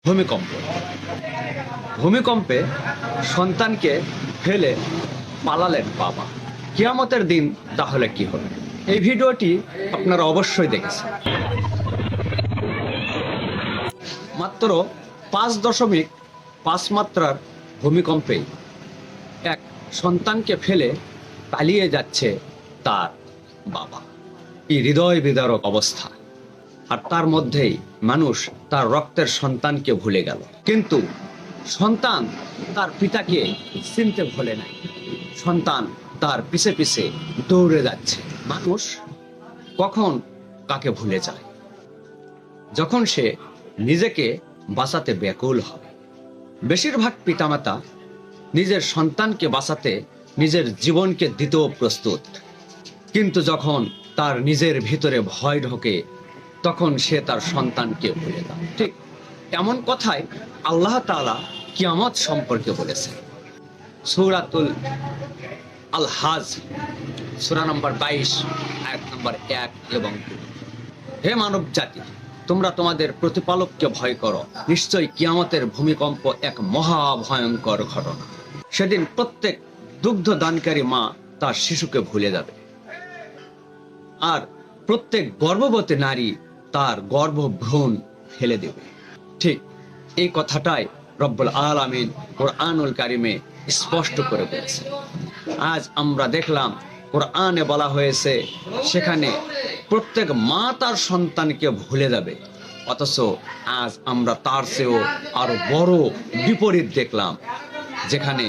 ভূমিকম্প। ভূমিকম্পে সন্তানকে ফেলে পালালেন বাবা। কিয়ামতের দিন তাহলে কি হবে? এই ভিডিওটি আপনারা অবশ্যই দেখেছেন। মাত্র 5.5 মাত্রার ভূমিকম্পে এক সন্তানকে ফেলে পালিয়ে যাচ্ছে তার বাবা। কি হৃদয় বিদারক অবস্থা! আর তার মধ্যেই মানুষ তার রক্তের সন্তানকে ভুলে গেল, কিন্তু সন্তান তার পিতাকে চিনতে ভুলে নাই। সন্তান তার পিছে পিছে দৌড়ে যাচ্ছে। মানুষ কখন কাকে ভুলে যায়? যখন সে নিজেকে বাঁচাতে ব্যাকুল হবে। বেশিরভাগ পিতামাতা নিজের সন্তানকে বাঁচাতে নিজের জীবনকে দিতেও প্রস্তুত, কিন্তু যখন তার নিজের ভিতরে ভয় ঢোকে তখন সে তার সন্তানকে ভুলে যায়। ঠিক এমন কথাই আল্লাহ তাআলা কিয়ামত সম্পর্কে বলেছেন। সূরাতুল আল হাজ সূরা নম্বর 22 আয়াত নম্বর 1 এবং 2। হে মানব জাতি, তোমরা তোমাদের প্রতিপালককে ভয় করো। নিশ্চয়ই কিয়ামতের ভূমিকম্প এক মহা ভয়ঙ্কর ঘটনা। সেদিন প্রত্যেক দুগ্ধ দানকারী মা তার শিশুকে ভুলে যাবে, আর প্রত্যেক গর্ভবতী নারী তার গর্ভভ্রূণ ফেলে দেবে। ঠিক এই কথাটাই রব্বুল আলামিন কোরআনুল কারিমে স্পষ্ট করে বলেছেন। আজ আমরা দেখলাম কোরআনে বলা হয়েছে সেখানে প্রত্যেক মা তার সন্তানকে ভুলে যাবে, অথচ আজ আমরা তার চেয়েও আরো বড় বিপরীত দেখলাম, যেখানে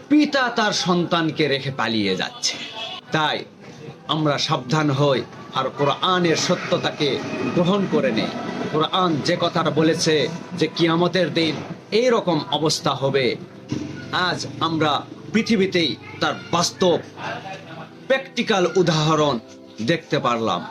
পিতা তার সন্তানকে রেখে পালিয়ে যাচ্ছে। তাই আমরা সাবধান হই আর কোরআনের সত্যতাকে গ্রহণ করে নেই। কোরআন যে কথাটা বলেছে যে কিয়ামতের দিন এই রকম অবস্থা হবে, আজ আমরা পৃথিবীতেই তার বাস্তব প্র্যাকটিক্যাল উদাহরণ দেখতে পারলাম।